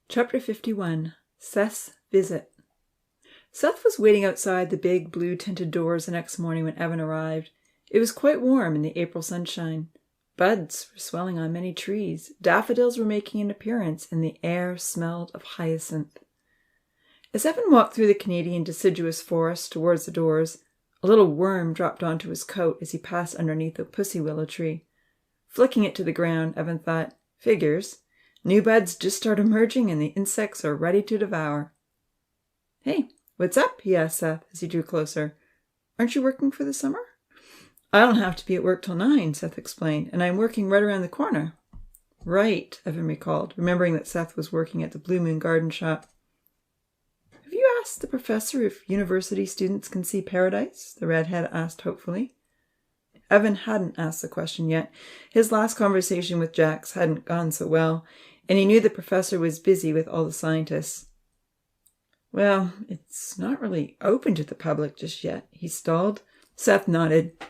Chapter 51. Seth's Visit. Seth was waiting outside the big blue-tinted doors the next morning when Evan arrived. It was quite warm in the April sunshine. Buds were swelling on many trees. Daffodils were making an appearance, and the air smelled of hyacinth. As Evan walked through the Canadian deciduous forest towards the doors, a little worm dropped onto his coat as he passed underneath a pussy willow tree. Flicking it to the ground, Evan thought, "Figures. New buds just start emerging and the insects are ready to devour." "Hey, what's up?" he asked Seth as he drew closer. "Aren't you working for the summer?" "I don't have to be at work till 9, Seth explained, "and I'm working right around the corner." "Right," Evan recalled, remembering that Seth was working at the Blue Moon Garden Shop. "Have you asked the professor if university students can see paradise?" the redhead asked hopefully. Evan hadn't asked the question yet. His last conversation with Jax hadn't gone so well, and he knew the professor was busy with all the scientists. "Well, it's not really open to the public just yet," he stalled. Seth nodded.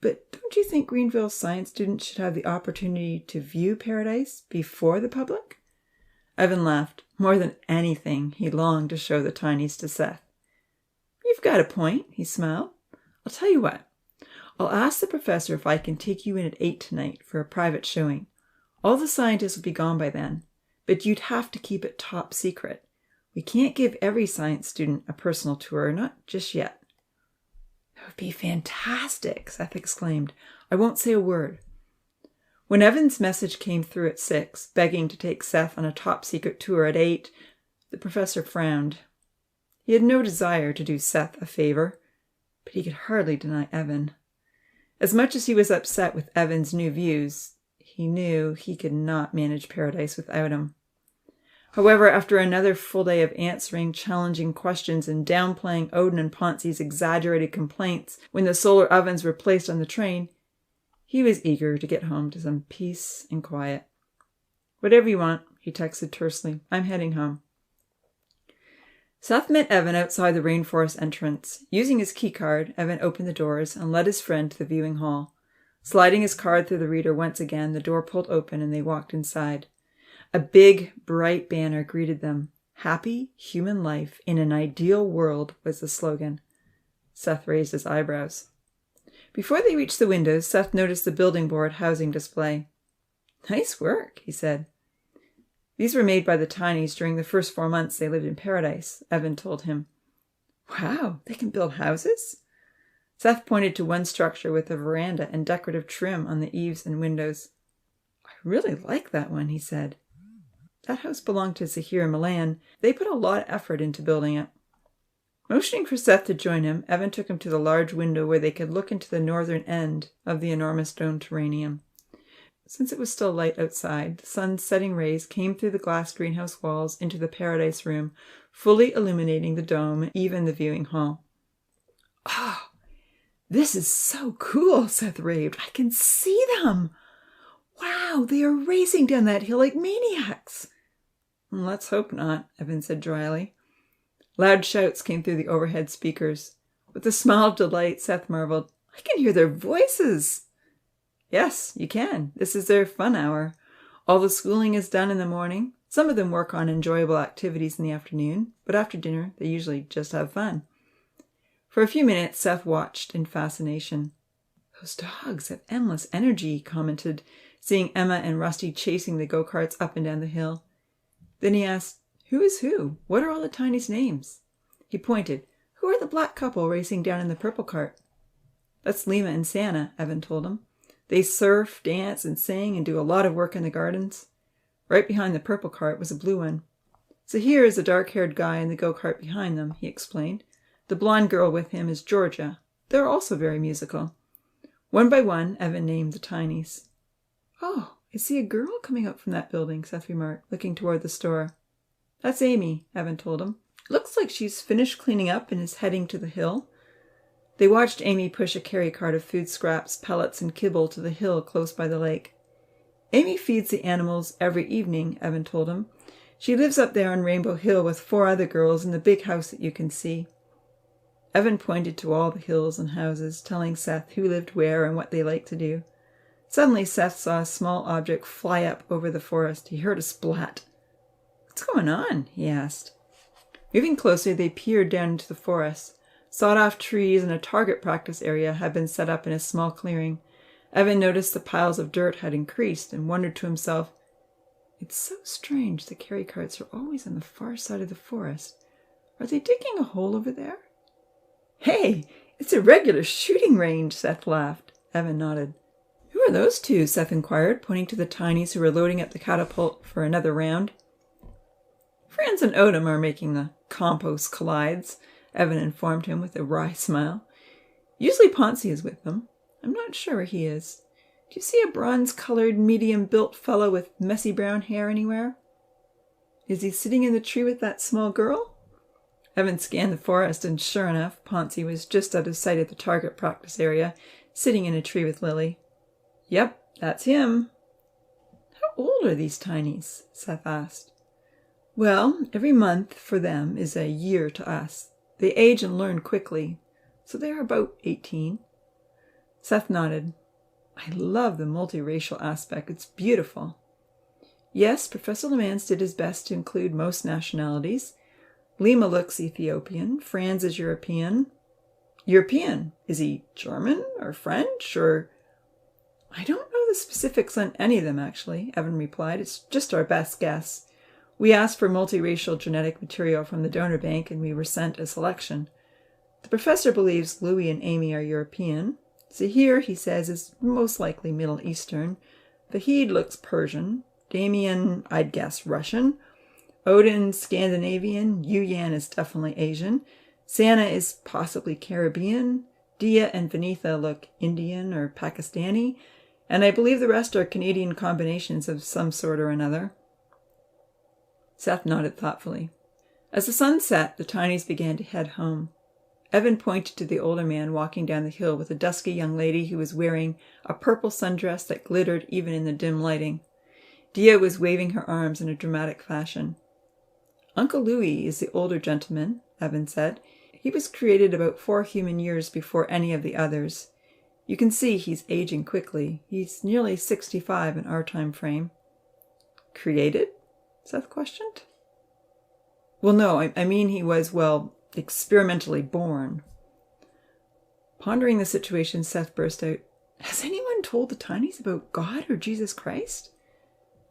"But don't you think Greenville science students should have the opportunity to view paradise before the public?" Evan laughed. More than anything, he longed to show the tinies to Seth. "You've got a point," he smiled. "I'll tell you what. I'll ask the professor if I can take you in at 8 tonight for a private showing. All the scientists will be gone by then, but you'd have to keep it top secret. We can't give every science student a personal tour, not just yet." "That would be fantastic," Seth exclaimed. "I won't say a word." When Evan's message came through at 6, begging to take Seth on a top-secret tour at 8, the professor frowned. He had no desire to do Seth a favor, but he could hardly deny Evan. As much as he was upset with Evan's new views, he knew he could not manage paradise without him. However, after another full day of answering challenging questions and downplaying Odin and Ponzi's exaggerated complaints when the solar ovens were placed on the train, he was eager to get home to some peace and quiet. "Whatever you want," he texted tersely. "I'm heading home." Seth met Evan outside the rainforest entrance. Using his key card, Evan opened the doors and led his friend to the viewing hall. Sliding his card through the reader once again, the door pulled open and they walked inside. A big, bright banner greeted them. "Happy Human Life in an Ideal World" was the slogan. Seth raised his eyebrows. Before they reached the windows, Seth noticed the building board housing display. "Nice work," he said. "These were made by the tinies during the first 4 months they lived in paradise," Evan told him. "Wow, they can build houses?" Seth pointed to one structure with a veranda and decorative trim on the eaves and windows. "I really like that one," he said. "That house belonged to Zahir and Milan. They put a lot of effort into building it." Motioning for Seth to join him, Evan took him to the large window where they could look into the northern end of the enormous domed terrarium. Since it was still light outside, the sun's setting rays came through the glass greenhouse walls into the paradise room, fully illuminating the dome and even the viewing hall. "Oh, this is so cool," Seth raved. "I can see them. Wow, they are racing down that hill like maniacs." "Let's hope not," Evan said dryly. Loud shouts came through the overhead speakers. With a smile of delight, Seth marveled, "I can hear their voices." "Yes, you can. This is their fun hour. All the schooling is done in the morning. Some of them work on enjoyable activities in the afternoon, but after dinner, they usually just have fun." For a few minutes, Seth watched in fascination. "Those dogs have endless energy," he commented, seeing Emma and Rusty chasing the go-karts up and down the hill. Then he asked, "Who is who? What are all the tinies' names?" He pointed. "Who are the black couple racing down in the purple cart?" "That's Lima and Santa," Evan told him. "They surf, dance, and sing, and do a lot of work in the gardens." Right behind the purple cart was a blue one. "Zahir is the dark-haired guy in the go-kart behind them," he explained. "The blonde girl with him is Georgia. They're also very musical." One by one, Evan named the tinies. "Oh, I see a girl coming up from that building," Seth remarked, looking toward the store. "That's Amy," Evan told him. "Looks like she's finished cleaning up and is heading to the hill." They watched Amy push a carry cart of food scraps, pellets, and kibble to the hill close by the lake. "Amy feeds the animals every evening," Evan told him. "She lives up there on Rainbow Hill with 4 other girls in the big house that you can see." Evan pointed to all the hills and houses, telling Seth who lived where and what they liked to do. Suddenly Seth saw a small object fly up over the forest. He heard a splat. "What's going on?" he asked. Moving closer, they peered down into the forest. Sawed-off trees and a target practice area had been set up in a small clearing. Evan noticed the piles of dirt had increased and wondered to himself, "It's so strange the carry carts are always on the far side of the forest. Are they digging a hole over there?" "Hey, it's a regular shooting range," Seth laughed. Evan nodded. "Who are those two?" Seth inquired, pointing to the tinies who were loading up the catapult for another round. "Franz and Odom are making the compost collides," Evan informed him with a wry smile. "Usually Ponzi is with them. I'm not sure where he is. Do you see a bronze-colored, medium-built fellow with messy brown hair anywhere?" "Is he sitting in the tree with that small girl?" Evan scanned the forest, and sure enough, Ponzi was just out of sight at the target practice area, sitting in a tree with Lily. "Yep, that's him." "How old are these tinies?" Seth asked. "Well, every month for them is a year to us. They age and learn quickly, so they are about 18. Seth nodded. "I love the multiracial aspect. It's beautiful." "Yes, Professor Lemans did his best to include most nationalities. Lima looks Ethiopian. Franz is European." "European? Is he German or French or—" "I don't know the specifics on any of them, actually," Evan replied. "It's just our best guess. We asked for multiracial genetic material from the donor bank, and we were sent a selection. The professor believes Louis and Amy are European. Zahir, he says, is most likely Middle Eastern. Vahid looks Persian. Damien, I'd guess Russian. Odin, Scandinavian. Yuyan is definitely Asian. Sana is possibly Caribbean. Dia and Vanitha look Indian or Pakistani. And I believe the rest are Canadian combinations of some sort or another." Seth nodded thoughtfully. As the sun set, the tinies began to head home. Evan pointed to the older man walking down the hill with a dusky young lady who was wearing a purple sundress that glittered even in the dim lighting. Dia was waving her arms in a dramatic fashion. "Uncle Louis is the older gentleman," Evan said. "He was created about 4 human years before any of the others. You can see he's aging quickly. He's nearly 65 in our time frame." "Created?" Seth questioned. "Well, no, I mean he was, well, experimentally born." Pondering the situation, Seth burst out, "Has anyone told the tinies about God or Jesus Christ?"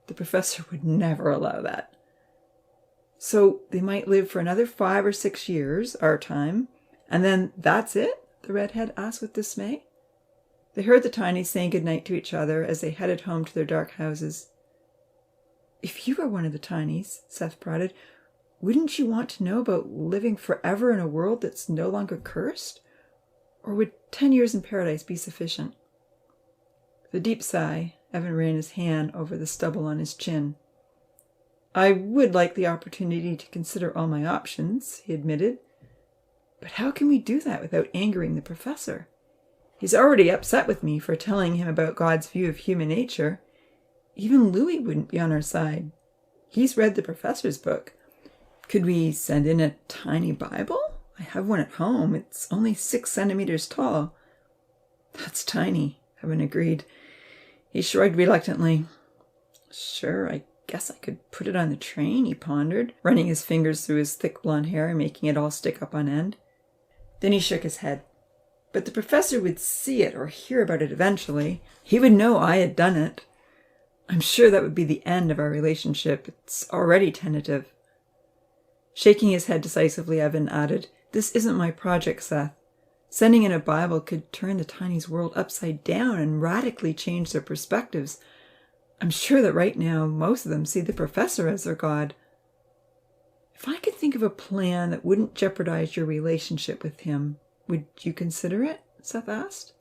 The professor would never allow that. "So they might live for another 5 or 6 years, our time, and then that's it?" the redhead asked with dismay. They heard the tinies saying goodnight to each other as they headed home to their dark houses. "If you were one of the tinies," Seth prodded, "wouldn't you want to know about living forever in a world that's no longer cursed? Or would 10 years in paradise be sufficient?" With a deep sigh, Evan ran his hand over the stubble on his chin. "I would like the opportunity to consider all my options," he admitted. "But how can we do that without angering the professor? He's already upset with me for telling him about God's view of human nature. Even Louis wouldn't be on our side. He's read the professor's book. Could we send in a tiny Bible? I have one at home. It's only 6 centimeters tall." "That's tiny," Evan agreed. He shrugged reluctantly. "Sure, I guess I could put it on the train," he pondered, running his fingers through his thick blonde hair and making it all stick up on end. Then he shook his head. "But the professor would see it or hear about it eventually. He would know I had done it. I'm sure that would be the end of our relationship. It's already tentative." Shaking his head decisively, Evan added, "This isn't my project, Seth. Sending in a Bible could turn the tinies' world upside down and radically change their perspectives. I'm sure that right now most of them see the professor as their God." "If I could think of a plan that wouldn't jeopardize your relationship with him, would you consider it?" Seth asked.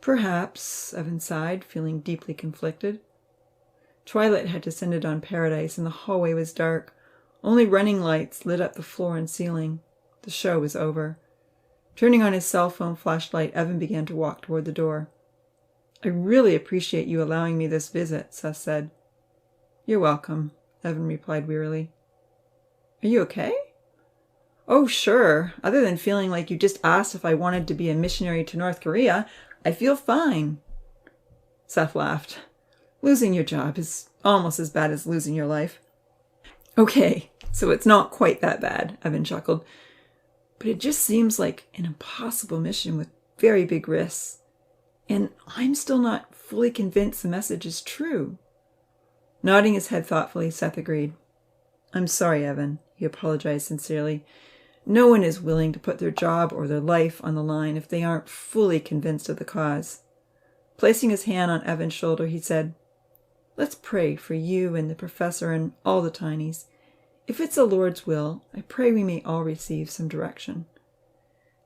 "Perhaps," Evan sighed, feeling deeply conflicted. Twilight had descended on Paradise, and the hallway was dark. Only running lights lit up the floor and ceiling. The show was over. Turning on his cell phone flashlight, Evan began to walk toward the door. "I really appreciate you allowing me this visit," Seth said. "You're welcome," Evan replied wearily. "Are you okay?" "Oh, sure. Other than feeling like you just asked if I wanted to be a missionary to North Korea, I feel fine." Seth laughed. "Losing your job is almost as bad as losing your life." Okay, so it's not quite that bad, Evan chuckled. But it just seems like an impossible mission with very big risks. And I'm still not fully convinced the message is true. Nodding his head thoughtfully, Seth agreed. I'm sorry, Evan, he apologized sincerely. No one is willing to put their job or their life on the line if they aren't fully convinced of the cause. Placing his hand on Evan's shoulder, he said, Let's pray for you and the professor and all the tinies. If it's the Lord's will, I pray we may all receive some direction.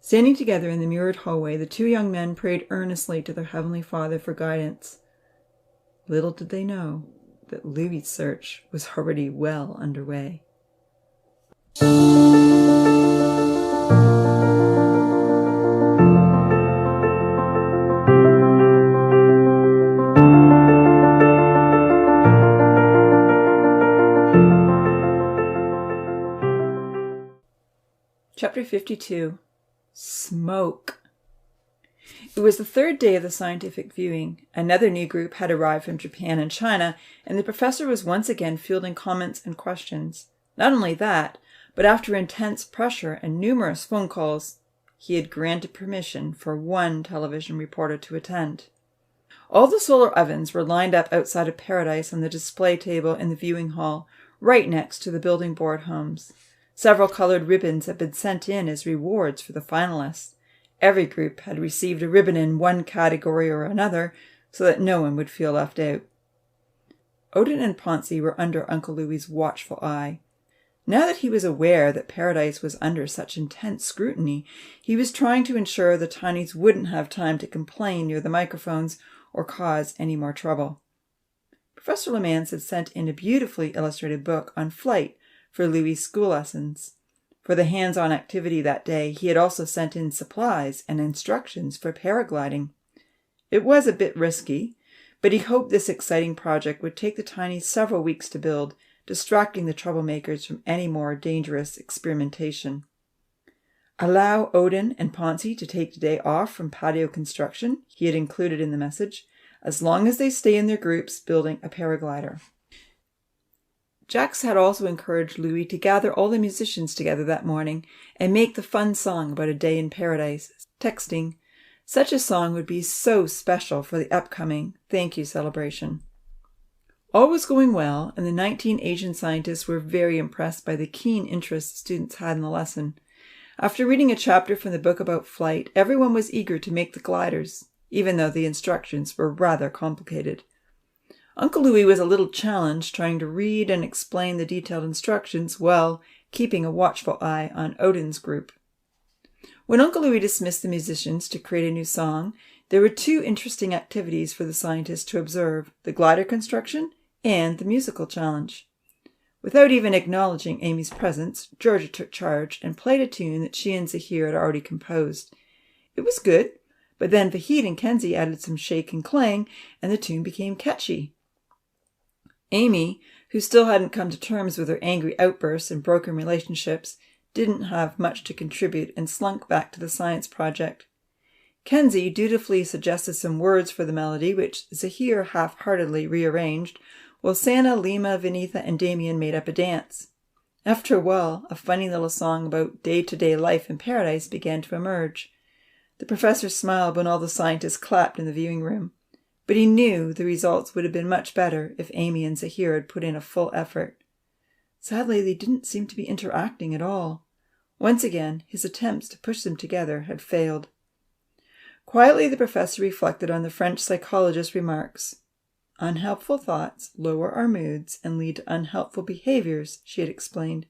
Standing together in the mirrored hallway, the two young men prayed earnestly to their Heavenly Father for guidance. Little did they know that Louis's search was already well underway. Chapter 52. Smoke. It was the third day of the scientific viewing. Another new group had arrived from Japan and China, and the professor was once again fielding comments and questions. Not only that, but after intense pressure and numerous phone calls, he had granted permission for one television reporter to attend. All the solar ovens were lined up outside of Paradise on the display table in the viewing hall, right next to the building board homes. Several colored ribbons had been sent in as rewards for the finalists. Every group had received a ribbon in one category or another, so that no one would feel left out. Odin and Ponzi were under Uncle Louis's watchful eye. Now that he was aware that Paradise was under such intense scrutiny, he was trying to ensure the tinies wouldn't have time to complain near the microphones or cause any more trouble. Professor Lemans had sent in a beautifully illustrated book on flight for Louis's school lessons. For the hands-on activity that day, he had also sent in supplies and instructions for paragliding. It was a bit risky, but he hoped this exciting project would take the tinies several weeks to build, distracting the troublemakers from any more dangerous experimentation. Allow Odin and Ponzi to take the day off from patio construction, he had included in the message, as long as they stay in their groups building a paraglider. Jax had also encouraged Louis to gather all the musicians together that morning and make the fun song about a day in paradise, texting, "Such a song would be so special for the upcoming thank you celebration." All was going well, and the 19 Asian scientists were very impressed by the keen interest the students had in the lesson. After reading a chapter from the book about flight, everyone was eager to make the gliders, even though the instructions were rather complicated. Uncle Louis was a little challenged trying to read and explain the detailed instructions while keeping a watchful eye on Odin's group. When Uncle Louis dismissed the musicians to create a new song, there were two interesting activities for the scientists to observe: the glider construction and the musical challenge. Without even acknowledging Amy's presence, Georgia took charge and played a tune that she and Zahir had already composed. It was good, but then Vahid and Kenzie added some shake and clang, and the tune became catchy. Amy, who still hadn't come to terms with her angry outbursts and broken relationships, didn't have much to contribute and slunk back to the science project. Kenzie dutifully suggested some words for the melody, which Zahir half-heartedly rearranged, while Santa, Lima, Vinitha, and Damien made up a dance. After a while, a funny little song about day-to-day life in paradise began to emerge. The professor smiled when all the scientists clapped in the viewing room. But he knew the results would have been much better if Amy and Zahir had put in a full effort. Sadly, they didn't seem to be interacting at all. Once again, his attempts to push them together had failed. Quietly, the professor reflected on the French psychologist's remarks. "Unhelpful thoughts lower our moods and lead to unhelpful behaviors," she had explained.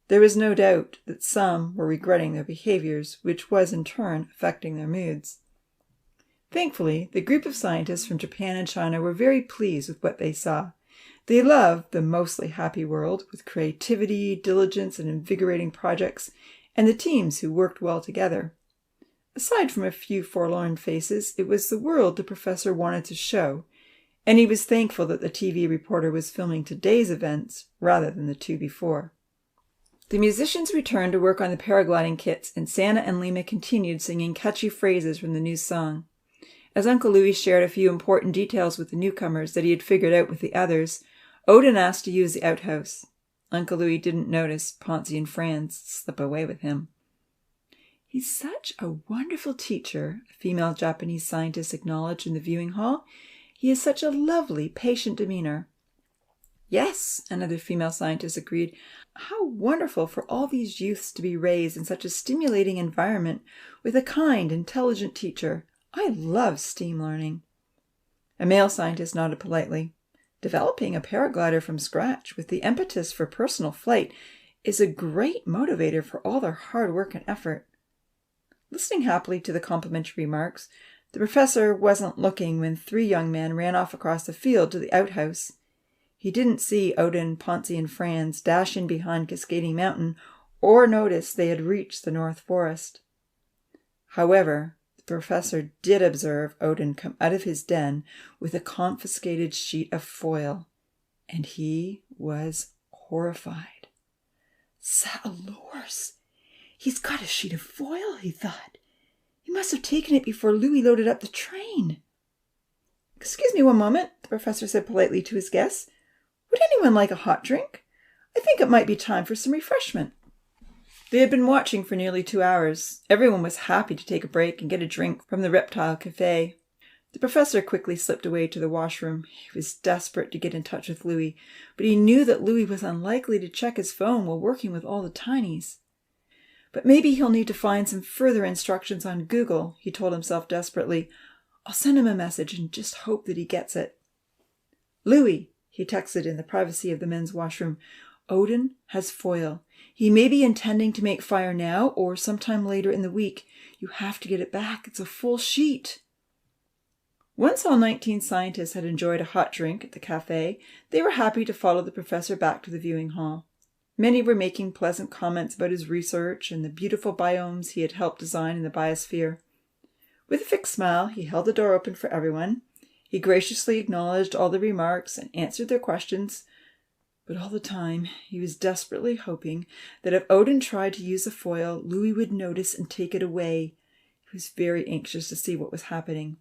There was no doubt that some were regretting their behaviors, which was in turn affecting their moods. Thankfully, the group of scientists from Japan and China were very pleased with what they saw. They loved the mostly happy world, with creativity, diligence, and invigorating projects, and the teams who worked well together. Aside from a few forlorn faces, it was the world the professor wanted to show, and he was thankful that the TV reporter was filming today's events rather than the two before. The musicians returned to work on the paragliding kits, and Santa and Lima continued singing catchy phrases from the new song. As Uncle Louis shared a few important details with the newcomers that he had figured out with the others, Odin asked to use the outhouse. Uncle Louis didn't notice Ponzi and Franz slip away with him. "He's such a wonderful teacher," a female Japanese scientist acknowledged in the viewing hall. "He has such a lovely, patient demeanor." "Yes," another female scientist agreed. "How wonderful for all these youths to be raised in such a stimulating environment with a kind, intelligent teacher. I love STEAM learning." A male scientist nodded politely. "Developing a paraglider from scratch with the impetus for personal flight is a great motivator for all their hard work and effort." Listening happily to the complimentary remarks, the professor wasn't looking when 3 young men ran off across the field to the outhouse. He didn't see Odin, Ponzi, and Franz dash in behind Cascading Mountain or notice they had reached the North Forest. However, the professor did observe Odin come out of his den with a confiscated sheet of foil, and he was horrified. "Sailors! He's got a sheet of foil," he thought. "He must have taken it before Louis loaded up the train." "Excuse me one moment," the professor said politely to his guests. "Would anyone like a hot drink? I think it might be time for some refreshment." They had been watching for nearly 2 hours. Everyone was happy to take a break and get a drink from the Reptile Café. The professor quickly slipped away to the washroom. He was desperate to get in touch with Louis, but he knew that Louis was unlikely to check his phone while working with all the tinies. "But maybe he'll need to find some further instructions on Google," he told himself desperately. "I'll send him a message and just hope that he gets it." "Louis," he texted in the privacy of the men's washroom, "Odin has foil. He may be intending to make fire now or sometime later in the week. You have to get it back. It's a full sheet." Once all 19 scientists had enjoyed a hot drink at the cafe, they were happy to follow the professor back to the viewing hall. Many were making pleasant comments about his research and the beautiful biomes he had helped design in the biosphere. With a fixed smile, he held the door open for everyone. He graciously acknowledged all the remarks and answered their questions. But all the time, he was desperately hoping that if Odin tried to use the foil, Louis would notice and take it away. He was very anxious to see what was happening.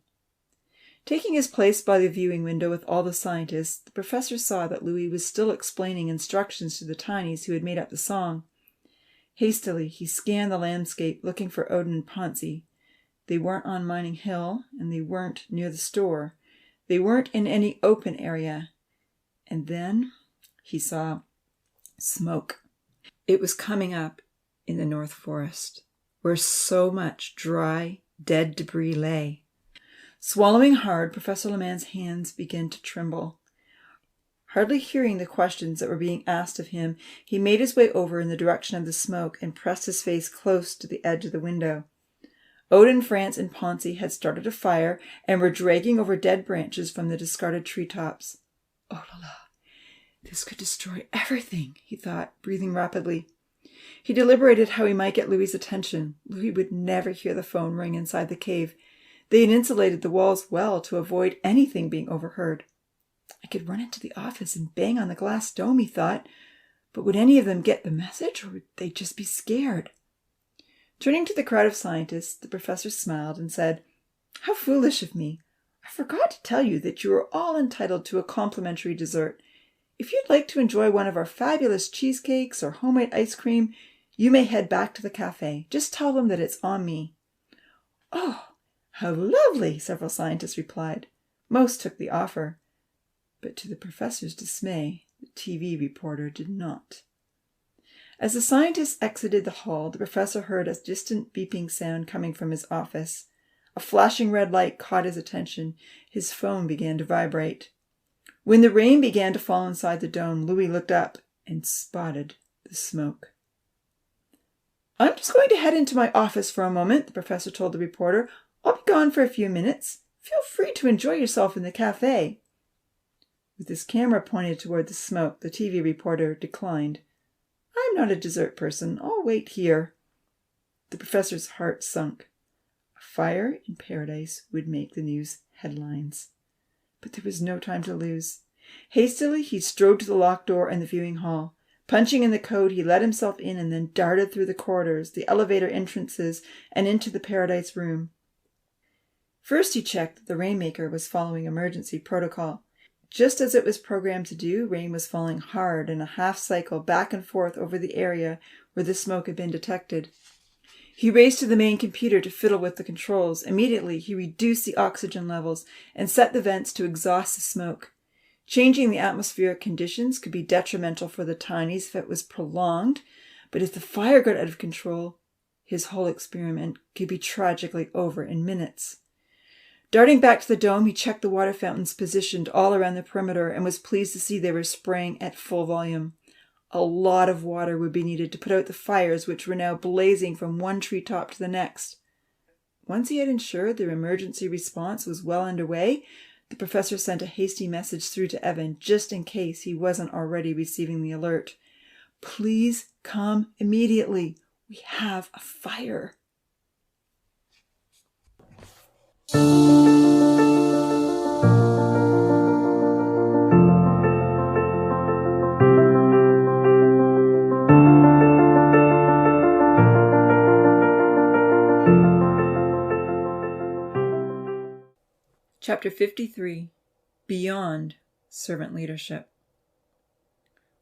Taking his place by the viewing window with all the scientists, the professor saw that Louis was still explaining instructions to the tinies who had made up the song. Hastily, he scanned the landscape, looking for Odin and Ponzi. They weren't on Mining Hill, and they weren't near the store. They weren't in any open area. And then he saw smoke. It was coming up in the North Forest, where so much dry, dead debris lay. Swallowing hard, Professor Lemann's hands began to tremble. Hardly hearing the questions that were being asked of him, he made his way over in the direction of the smoke and pressed his face close to the edge of the window. Odin, Franz, and Ponzi had started a fire and were dragging over dead branches from the discarded treetops. "Oh la la, this could destroy everything," he thought, breathing rapidly. He deliberated how he might get Louis's attention. Louis would never hear the phone ring inside the cave. They had insulated the walls well to avoid anything being overheard. "I could run into the office and bang on the glass dome," he thought. "But would any of them get the message, or would they just be scared?" Turning to the crowd of scientists, the professor smiled and said, "How foolish of me. I forgot to tell you that you are all entitled to a complimentary dessert. If you'd like to enjoy one of our fabulous cheesecakes or homemade ice cream, you may head back to the cafe. Just tell them that it's on me." "Oh, how lovely," several scientists replied. Most took the offer. But to the professor's dismay, the TV reporter did not. As the scientists exited the hall, the professor heard a distant beeping sound coming from his office. A flashing red light caught his attention. His phone began to vibrate. When the rain began to fall inside the dome, Louis looked up and spotted the smoke. "I'm just going to head into my office for a moment," the professor told the reporter. "I'll be gone for a few minutes. Feel free to enjoy yourself in the cafe." With his camera pointed toward the smoke, the TV reporter declined. "I'm not a dessert person. I'll wait here." The professor's heart sunk. A fire in paradise would make the news headlines. But there was no time to lose. Hastily, he strode to the locked door in the viewing hall. Punching in the code, he let himself in and then darted through the corridors, the elevator entrances, and into the paradise room. First, he checked that the Rainmaker was following emergency protocol. Just as it was programmed to do, rain was falling hard in a half cycle back and forth over the area where the smoke had been detected. He raced to the main computer to fiddle with the controls. Immediately, he reduced the oxygen levels and set the vents to exhaust the smoke. Changing the atmospheric conditions could be detrimental for the Tinies if it was prolonged, but if the fire got out of control, his whole experiment could be tragically over in minutes. Darting back to the dome, he checked the water fountains positioned all around the perimeter and was pleased to see they were spraying at full volume. A lot of water would be needed to put out the fires which were now blazing from one treetop to the next. Once he had ensured their emergency response was well underway, the professor sent a hasty message through to Evan just in case he wasn't already receiving the alert. "Please come immediately. We have a fire." Chapter 53. Beyond Servant Leadership.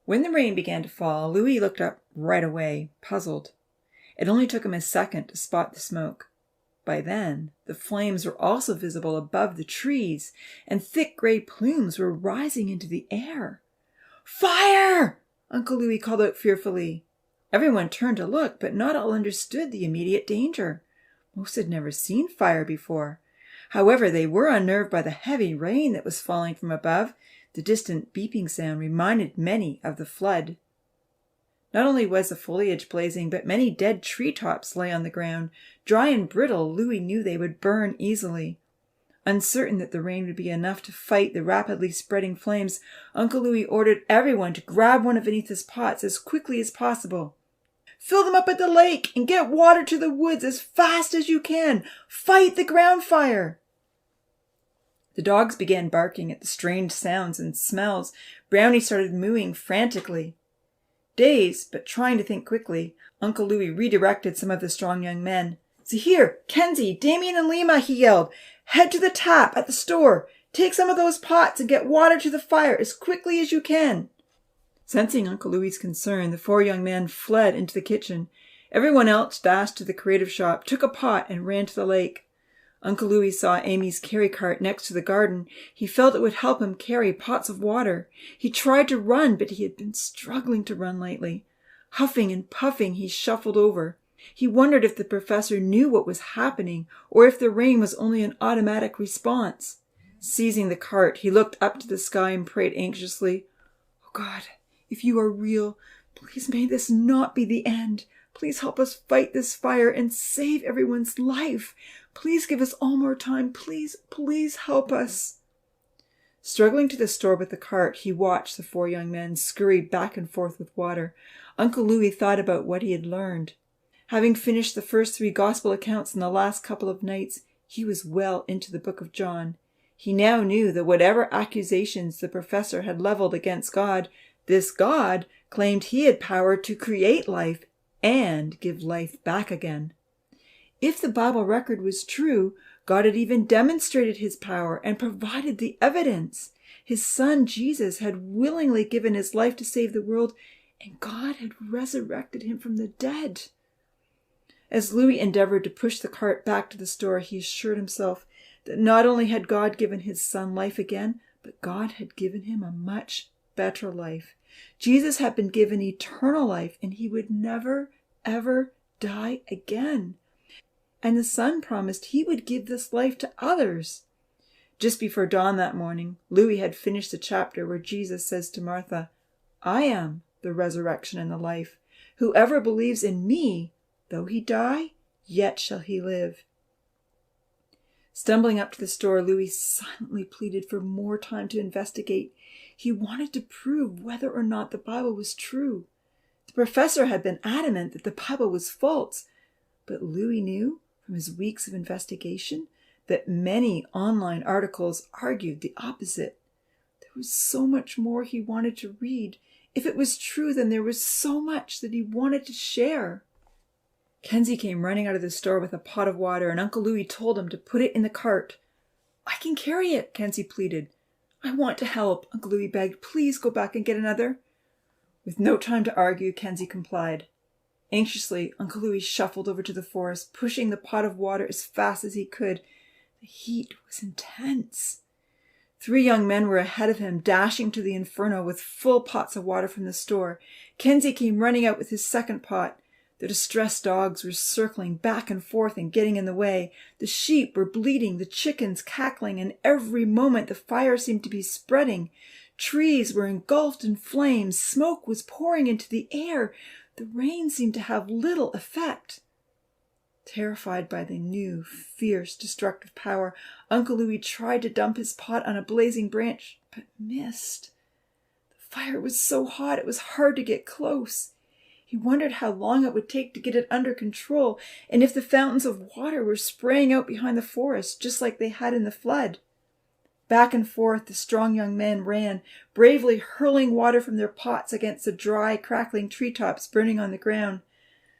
When the rain began to fall, Louis looked up right away, puzzled. It only took him a second to spot the smoke. By then, the flames were also visible above the trees, and thick gray plumes were rising into the air. "Fire!" Uncle Louis called out fearfully. Everyone turned to look, but not all understood the immediate danger. Most had never seen fire before. However, they were unnerved by the heavy rain that was falling from above. The distant beeping sound reminded many of the flood. Not only was the foliage blazing, but many dead treetops lay on the ground. Dry and brittle, Louis knew they would burn easily. Uncertain that the rain would be enough to fight the rapidly spreading flames, Uncle Louis ordered everyone to grab one of Anita's pots as quickly as possible. "Fill them up at the lake and get water to the woods as fast as you can. Fight the ground fire." The dogs began barking at the strange sounds and smells. Brownie started mooing frantically. Dazed, but trying to think quickly, Uncle Louis redirected some of the strong young men. "Zahir, Kenzie, Damien, and Lima," he yelled. "Head to the tap at the store. Take some of those pots and get water to the fire as quickly as you can." Sensing Uncle Louis's concern, the 4 young men fled into the kitchen. Everyone else dashed to the creative shop, took a pot, and ran to the lake. Uncle Louis saw Amy's carry cart next to the garden. He felt it would help him carry pots of water. He tried to run, but he had been struggling to run lately. Huffing and puffing, he shuffled over. He wondered if the professor knew what was happening, or if the rain was only an automatic response. Seizing the cart, he looked up to the sky and prayed anxiously, "Oh God, if you are real, please may this not be the end. Please help us fight this fire and save everyone's life. Please give us all more time. Please, please help us." Struggling to the store with the cart, he watched the 4 young men scurry back and forth with water. Uncle Louis thought about what he had learned. Having finished the first 3 gospel accounts in the last couple of nights, he was well into the book of John. He now knew that whatever accusations the professor had leveled against God, this God claimed he had power to create life and give life back again. If the Bible record was true, God had even demonstrated his power and provided the evidence. His son Jesus had willingly given his life to save the world, and God had resurrected him from the dead. As Louis endeavored to push the cart back to the store, he assured himself that not only had God given his son life again, but God had given him a much better life. Jesus had been given eternal life, and he would never, ever die again. And the Son promised he would give this life to others. Just before dawn that morning, Louis had finished the chapter where Jesus says to Martha, "I am the resurrection and the life. Whoever believes in me, though he die, yet shall he live." Stumbling up to the store, Louis silently pleaded for more time to investigate. He wanted to prove whether or not the Bible was true. The professor had been adamant that the Bible was false, but Louis knew from his weeks of investigation that many online articles argued the opposite. There was so much more he wanted to read. If it was true, then there was so much that he wanted to share. Kenzie came running out of the store with a pot of water, and Uncle Louis told him to put it in the cart. "I can carry it," Kenzie pleaded. I want to help, Uncle Louis begged. Please go back and get another. With no time to argue, Kenzie complied. Anxiously, Uncle Louis shuffled over to the forest, pushing the pot of water as fast as he could. The heat was intense. 3 young men were ahead of him, dashing to the inferno with full pots of water from the store. Kenzie came running out with his second pot. The distressed dogs were circling back and forth and getting in the way. The sheep were bleating, the chickens cackling, and every moment the fire seemed to be spreading. Trees were engulfed in flames. Smoke was pouring into the air. The rain seemed to have little effect. Terrified by the new, fierce, destructive power, Uncle Louis tried to dump his pot on a blazing branch, but missed. The fire was so hot it was hard to get close. He wondered how long it would take to get it under control, and if the fountains of water were spraying out behind the forest, just like they had in the flood. Back and forth the strong young men ran, bravely hurling water from their pots against the dry, crackling treetops burning on the ground.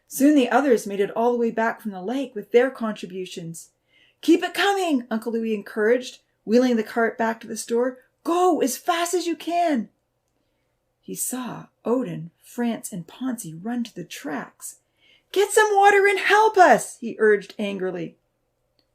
Soon the others made it all the way back from the lake with their contributions. "Keep it coming," Uncle Louis encouraged, wheeling the cart back to the store. "Go as fast as you can." He saw Odin, France, and Ponzi run to the tracks. "Get some water and help us," he urged angrily.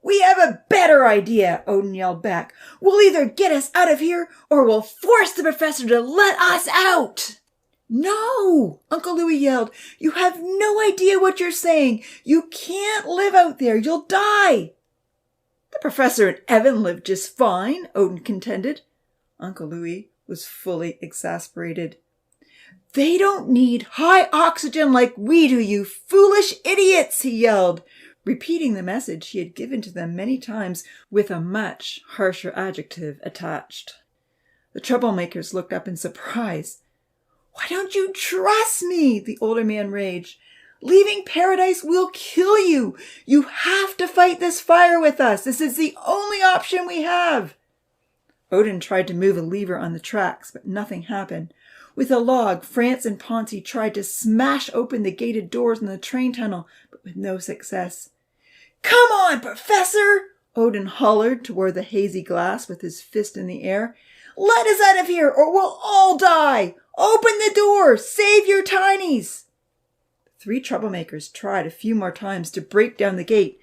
"We have a better idea," Odin yelled back. "We'll either get us out of here or we'll force the professor to let us out." "No!" Uncle Louis yelled. "You have no idea what you're saying. You can't live out there. You'll die." "The professor and Evan live just fine," Odin contended. Uncle Louis was fully exasperated. "They don't need high oxygen like we do, you foolish idiots," he yelled, repeating the message he had given to them many times with a much harsher adjective attached. The troublemakers looked up in surprise. "Why don't you trust me?" the older man raged. "Leaving paradise will kill you. You have to fight this fire with us. This is the only option we have." Odin tried to move a lever on the tracks, but nothing happened. With a log, France and Ponzi tried to smash open the gated doors in the train tunnel, but with no success. "Come on, Professor!" Odin hollered toward the hazy glass with his fist in the air. "Let us out of here or we'll all die! Open the door! Save your tinies!" The 3 troublemakers tried a few more times to break down the gate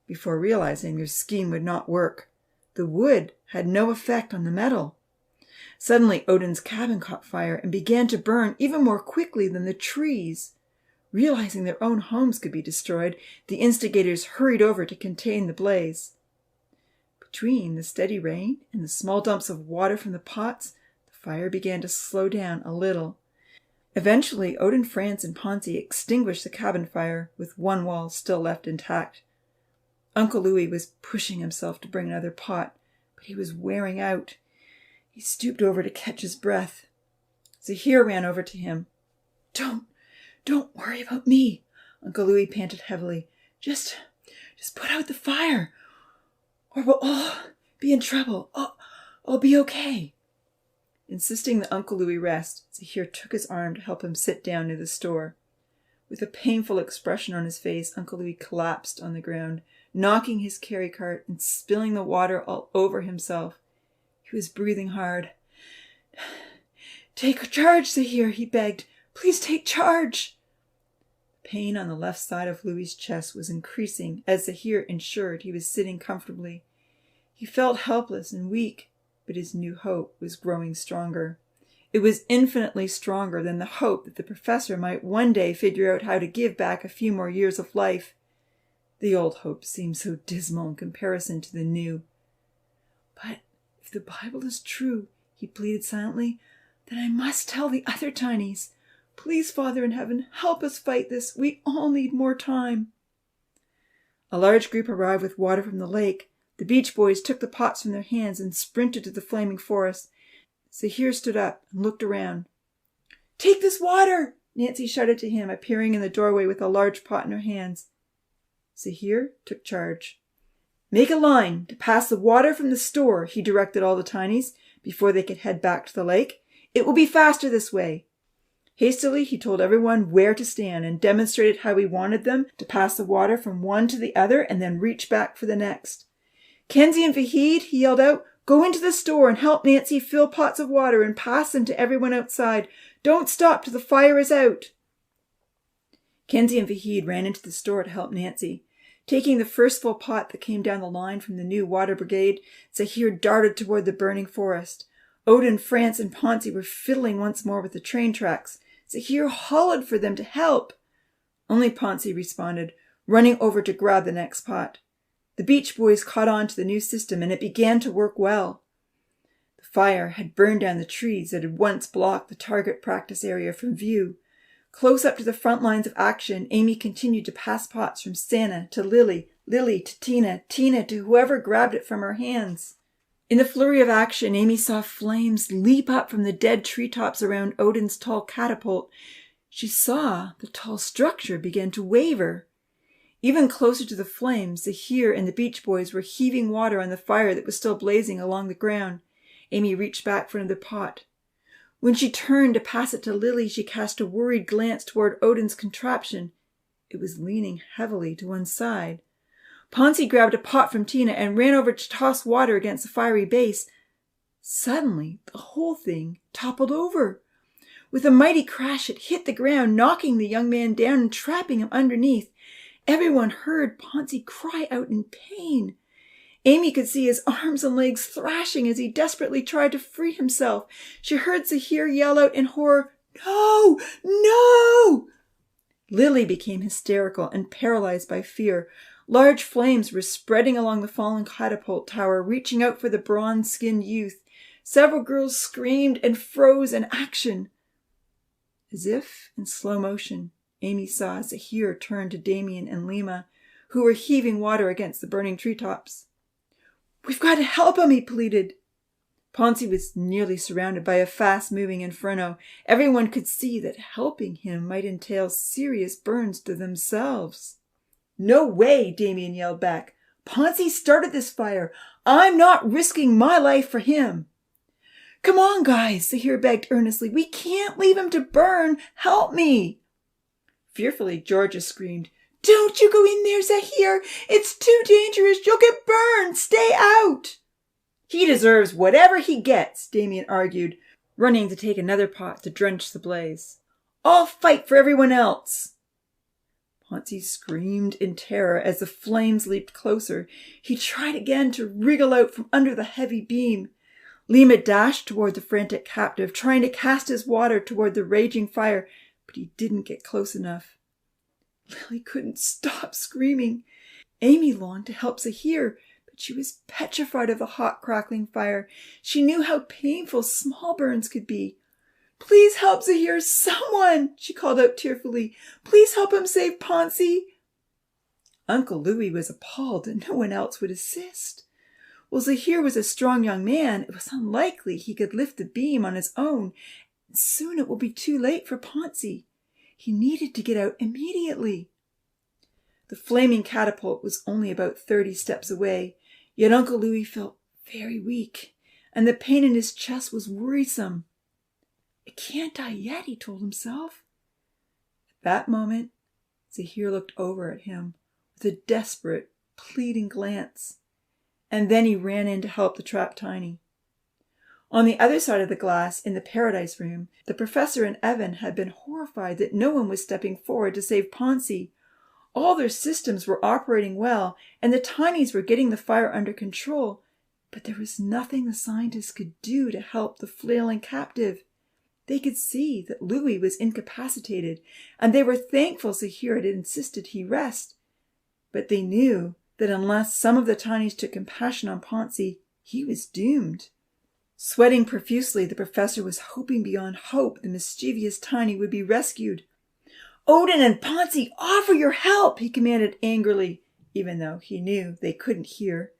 before realizing their scheme would not work. The wood had no effect on the metal. Suddenly Odin's cabin caught fire and began to burn even more quickly than the trees. Realizing their own homes could be destroyed, the instigators hurried over to contain the blaze. Between the steady rain and the small dumps of water from the pots, the fire began to slow down a little. Eventually, Odin, France, and Ponzi extinguished the cabin fire, with one wall still left intact. Uncle Louis was pushing himself to bring another pot, but he was wearing out. He stooped over to catch his breath. Zahir ran over to him. Don't worry about me," Uncle Louis panted heavily. Just put out the fire, or we'll all be in trouble. I'll be okay." Insisting that Uncle Louis rest, Zahir took his arm to help him sit down near the store. With a painful expression on his face, Uncle Louis collapsed on the ground, knocking his carry cart and spilling the water all over himself. He was breathing hard. "Take charge, Zahir," he begged. "Please take charge." The pain on the left side of Louis's chest was increasing as Zahir ensured he was sitting comfortably. He felt helpless and weak, but his new hope was growing stronger. It was infinitely stronger than the hope that the professor might one day figure out how to give back a few more years of life. The old hope seemed so dismal in comparison to the new. "But if the Bible is true," he pleaded silently, "then I must tell the other tinies. Please, Father in heaven, help us fight this. We all need more time." A large group arrived with water from the lake. The beach boys took the pots from their hands and sprinted to the flaming forest. Zahir stood up and looked around. "Take this water!" Nancy shouted to him, appearing in the doorway with a large pot in her hands. Zahir took charge. "Make a line to pass the water from the store," he directed all the tinies, before they could head back to the lake. "It will be faster this way." Hastily, he told everyone where to stand and demonstrated how he wanted them to pass the water from one to the other and then reach back for the next. "Kenzie and Vahid," he yelled out, Go into the store and help Nancy fill pots of water and pass them to everyone outside. Don't stop till the fire is out." Kenzie and Vahid ran into the store to help Nancy. Taking the first full pot that came down the line from the new water brigade, Zahir darted toward the burning forest. Odin, France, and Ponzi were fiddling once more with the train tracks. Zahir hollered for them to help. Only Ponzi responded, running over to grab the next pot. The Beach Boys caught on to the new system, and it began to work well. The fire had burned down the trees that had once blocked the target practice area from view. Close up to the front lines of action, Amy continued to pass pots from Santa to Lily, Lily to Tina, Tina to whoever grabbed it from her hands. In the flurry of action, Amy saw flames leap up from the dead treetops around Odin's tall catapult. She saw the tall structure begin to waver. Even closer to the flames, Zahir and the Beach Boys were heaving water on the fire that was still blazing along the ground. Amy reached back for another pot. When she turned to pass it to Lily, she cast a worried glance toward Odin's contraption. It was leaning heavily to one side. Ponzi grabbed a pot from Tina and ran over to toss water against the fiery base. Suddenly, the whole thing toppled over. With a mighty crash, it hit the ground, knocking the young man down and trapping him underneath. Everyone heard Ponzi cry out in pain. Amy could see his arms and legs thrashing as he desperately tried to free himself. She heard Zahir yell out in horror, "No! No!" Lily became hysterical and paralyzed by fear. Large flames were spreading along the fallen catapult tower, reaching out for the bronze-skinned youth. Several girls screamed and froze in action. As if in slow motion, Amy saw Zahir turn to Damien and Lima, who were heaving water against the burning treetops. "We've got to help him," he pleaded. Ponzi was nearly surrounded by a fast-moving inferno. Everyone could see that helping him might entail serious burns to themselves. "No way," Damien yelled back. "Ponzi started this fire. I'm not risking my life for him." "Come on, guys," Zahir begged earnestly. "We can't leave him to burn. Help me." Fearfully, Georgia screamed, "Don't you go in there, Zahir. It's too dangerous. You'll get burned. Stay out." "He deserves whatever he gets," Damien argued, running to take another pot to drench the blaze. "I'll fight for everyone else." Ponzi screamed in terror as the flames leaped closer. He tried again to wriggle out from under the heavy beam. Lima dashed toward the frantic captive, trying to cast his water toward the raging fire, but he didn't get close enough. Lily couldn't stop screaming. Amy longed to help Zahir, but she was petrified of the hot, crackling fire. She knew how painful small burns could be. "Please help Zahir, someone!" she called out tearfully. "Please help him save Ponzi." Uncle Louis was appalled that no one else would assist. While Zahir was a strong young man, it was unlikely he could lift the beam on his own. Soon it will be too late for Ponzi. He needed to get out immediately. The flaming catapult was only about 30 steps away, yet Uncle Louis felt very weak, and the pain in his chest was worrisome. "I can't die yet," he told himself. At that moment, Zahir looked over at him with a desperate, pleading glance, and then he ran in to help the trapped Tiny. On the other side of the glass, in the Paradise Room, the professor and Evan had been horrified that no one was stepping forward to save Ponzi. All their systems were operating well, and the Tinies were getting the fire under control, but there was nothing the scientists could do to help the flailing captive. They could see that Louis was incapacitated, and they were thankful Zahir had insisted he rest. But they knew that unless some of the Tinies took compassion on Ponzi, he was doomed. Sweating profusely, the professor was hoping beyond hope the mischievous Tiny would be rescued. "Odin and Ponzi, offer your help," he commanded angrily, even though he knew they couldn't hear.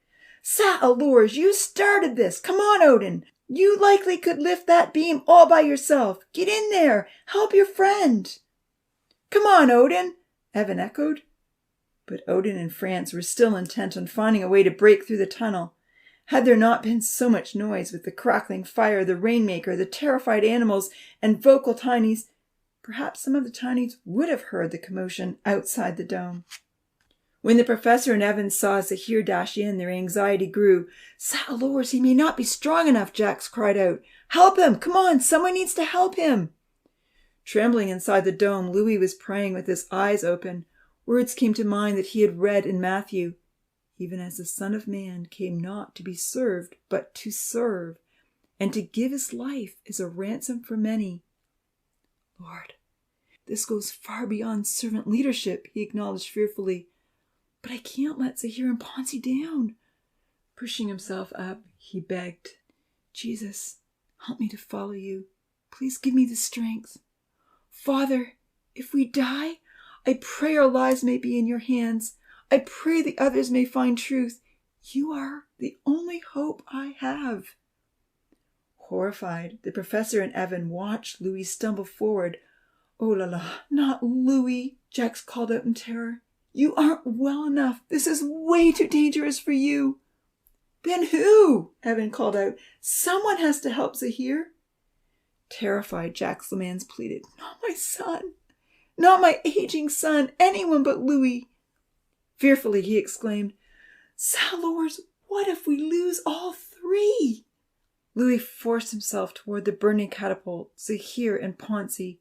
"Sat allures, you started this. Come on, Odin. You likely could lift that beam all by yourself. Get in there. Help your friend." "Come on, Odin," Evan echoed. But Odin and France were still intent on finding a way to break through the tunnel. Had there not been so much noise with the crackling fire, the rainmaker, the terrified animals, and vocal Tinies, perhaps some of the Tinies would have heard the commotion outside the dome. When the professor and Evan saw Zahir dash in, their anxiety grew. "Sat lowers, he may not be strong enough," Jax cried out. "Help him! Come on, someone needs to help him!" Trembling inside the dome, Louis was praying with his eyes open. Words came to mind that he had read in Matthew. "Even as the Son of Man came not to be served, but to serve, and to give his life as a ransom for many." "Lord, this goes far beyond servant leadership," he acknowledged fearfully. "But I can't let Zahir and Ponzi down." Pushing himself up, he begged, "Jesus, help me to follow you. Please give me the strength. Father, if we die, I pray our lives may be in your hands. I pray the others may find truth. You are the only hope I have." Horrified, the professor and Evan watched Louis stumble forward. "Oh la la, not Louis," Jax called out in terror. "You aren't well enough. This is way too dangerous for you." "Then who?" Evan called out. "Someone has to help Zahir." Terrified, Jax Lamans pleaded, "Not my son. Not my aging son. Anyone but Louis." Fearfully, he exclaimed, "Salors, what if we lose all three?" Louis forced himself toward the burning catapult, Zahir and Ponzi.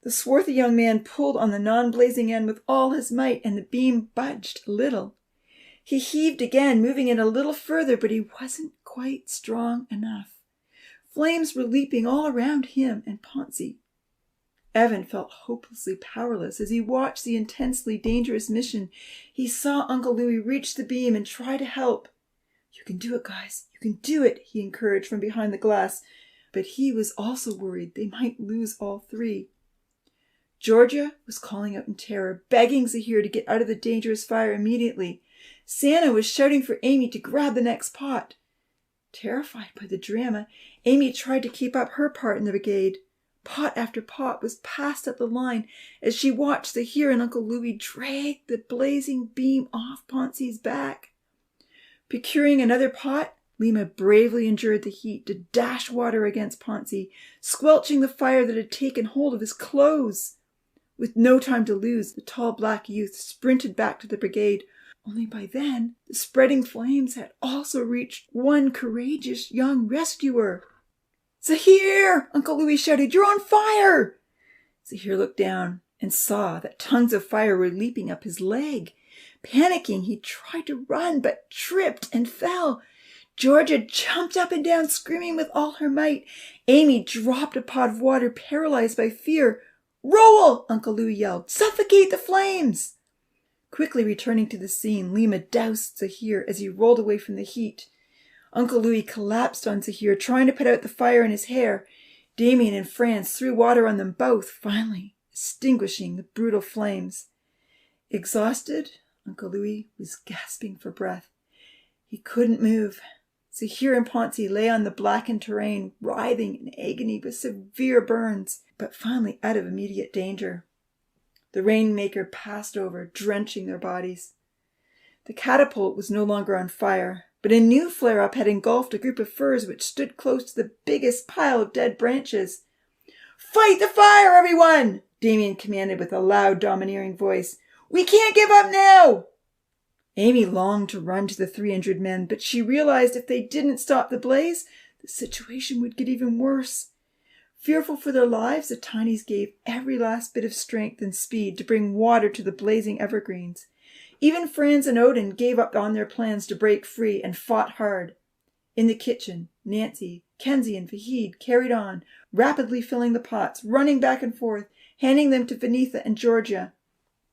The swarthy young man pulled on the non-blazing end with all his might, and the beam budged a little. He heaved again, moving it a little further, but he wasn't quite strong enough. Flames were leaping all around him and Ponzi. Evan felt hopelessly powerless as he watched the intensely dangerous mission. He saw Uncle Louis reach the beam and try to help. "You can do it, guys. You can do it," he encouraged from behind the glass. But he was also worried they might lose all three. Georgia was calling out in terror, begging Zahir to get out of the dangerous fire immediately. Santa was shouting for Amy to grab the next pot. Terrified by the drama, Amy tried to keep up her part in the brigade. Pot after pot was passed up the line as she watched Zahir and Uncle Louis drag the blazing beam off Ponzi's back. Procuring another pot, Lima bravely endured the heat to dash water against Ponzi, squelching the fire that had taken hold of his clothes. With no time to lose, the tall black youth sprinted back to the brigade. Only by then, the spreading flames had also reached one courageous young rescuer. "Zahir!" Uncle Louis shouted. "You're on fire!" Zahir looked down and saw that tongues of fire were leaping up his leg. Panicking, he tried to run, but tripped and fell. Georgia jumped up and down, screaming with all her might. Amy dropped a pot of water, paralyzed by fear. "Roll!" Uncle Louis yelled. "Suffocate the flames!" Quickly returning to the scene, Lima doused Zahir as he rolled away from the heat. Uncle Louis collapsed on Zahir, trying to put out the fire in his hair. Damien and Franz threw water on them both, finally extinguishing the brutal flames. Exhausted, Uncle Louis was gasping for breath. He couldn't move. Zahir and Ponzi lay on the blackened terrain, writhing in agony with severe burns, but finally out of immediate danger. The rainmaker passed over, drenching their bodies. The catapult was no longer on fire, but a new flare-up had engulfed a group of firs which stood close to the biggest pile of dead branches. "Fight the fire, everyone!" Damien commanded with a loud, domineering voice. "We can't give up now!" Amy longed to run to the 300 men, but she realized if they didn't stop the blaze, the situation would get even worse. Fearful for their lives, the Tinies gave every last bit of strength and speed to bring water to the blazing evergreens. Even Franz and Odin gave up on their plans to break free and fought hard. In the kitchen, Nancy, Kenzie, and Fahid carried on, rapidly filling the pots, running back and forth, handing them to Vinitha and Georgia.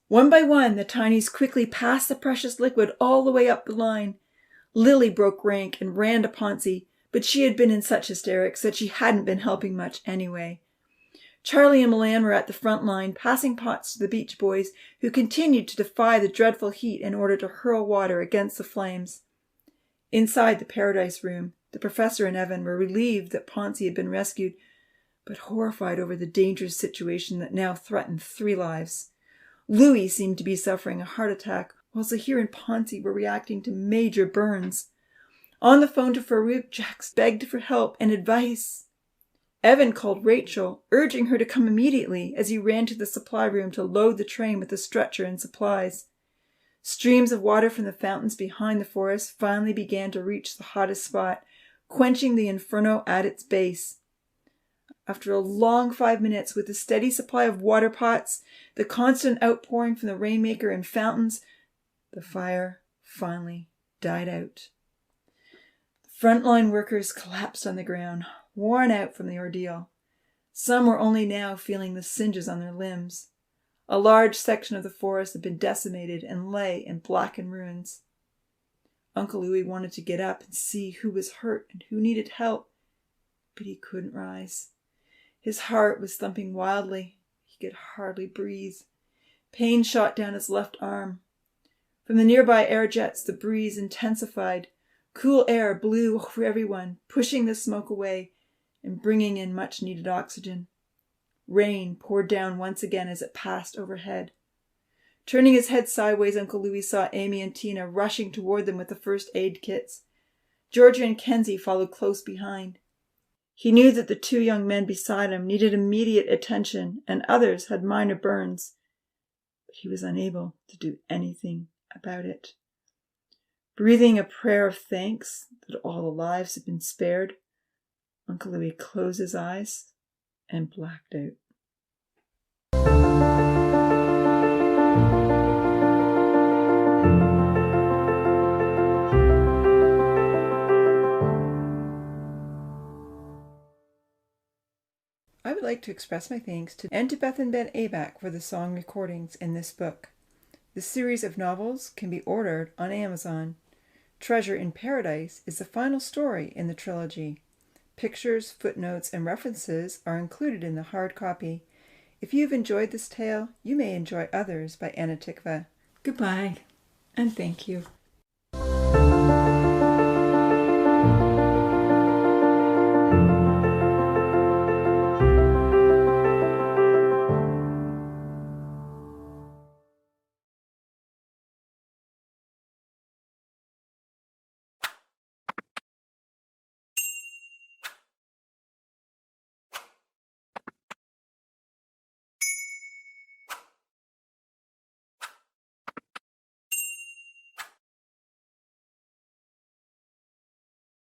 One by one, the Tinies quickly passed the precious liquid all the way up the line. Lily broke rank and ran to Ponzi, but she had been in such hysterics that she hadn't been helping much anyway. Charlie and Milan were at the front line, passing pots to the Beach Boys, who continued to defy the dreadful heat in order to hurl water against the flames. Inside the Paradise Room, the professor and Evan were relieved that Ponzi had been rescued, but horrified over the dangerous situation that now threatened 3 lives. Louis seemed to be suffering a heart attack, while Zahir and Ponzi were reacting to major burns. On the phone to Farouk, Jax begged for help and advice. Evan called Rachel, urging her to come immediately as he ran to the supply room to load the train with the stretcher and supplies. Streams of water from the fountains behind the forest finally began to reach the hottest spot, quenching the inferno at its base. After a long 5 minutes, with the steady supply of water pots, the constant outpouring from the rainmaker and fountains, the fire finally died out. The frontline workers collapsed on the ground, worn out from the ordeal. Some were only now feeling the singes on their limbs. A large section of the forest had been decimated and lay in blackened ruins. Uncle Louis wanted to get up and see who was hurt and who needed help, but he couldn't rise. His heart was thumping wildly. He could hardly breathe. Pain shot down his left arm. From the nearby air jets, the breeze intensified. Cool air blew over everyone, pushing the smoke away and bringing in much-needed oxygen. Rain poured down once again as it passed overhead. Turning his head sideways, Uncle Louis saw Amy and Tina rushing toward them with the first aid kits. Georgia and Kenzie followed close behind. He knew that the 2 young men beside him needed immediate attention and others had minor burns, but he was unable to do anything about it. Breathing a prayer of thanks that all the lives had been spared, Uncle Louis closed his eyes and blacked out. I would like to express my thanks to Beth and Ben Abak for the song recordings in this book. This series of novels can be ordered on Amazon. Treasure in Paradise is the final story in the trilogy. Pictures, footnotes, and references are included in the hard copy. If you've enjoyed this tale, you may enjoy others by Tikva. Goodbye, and thank you.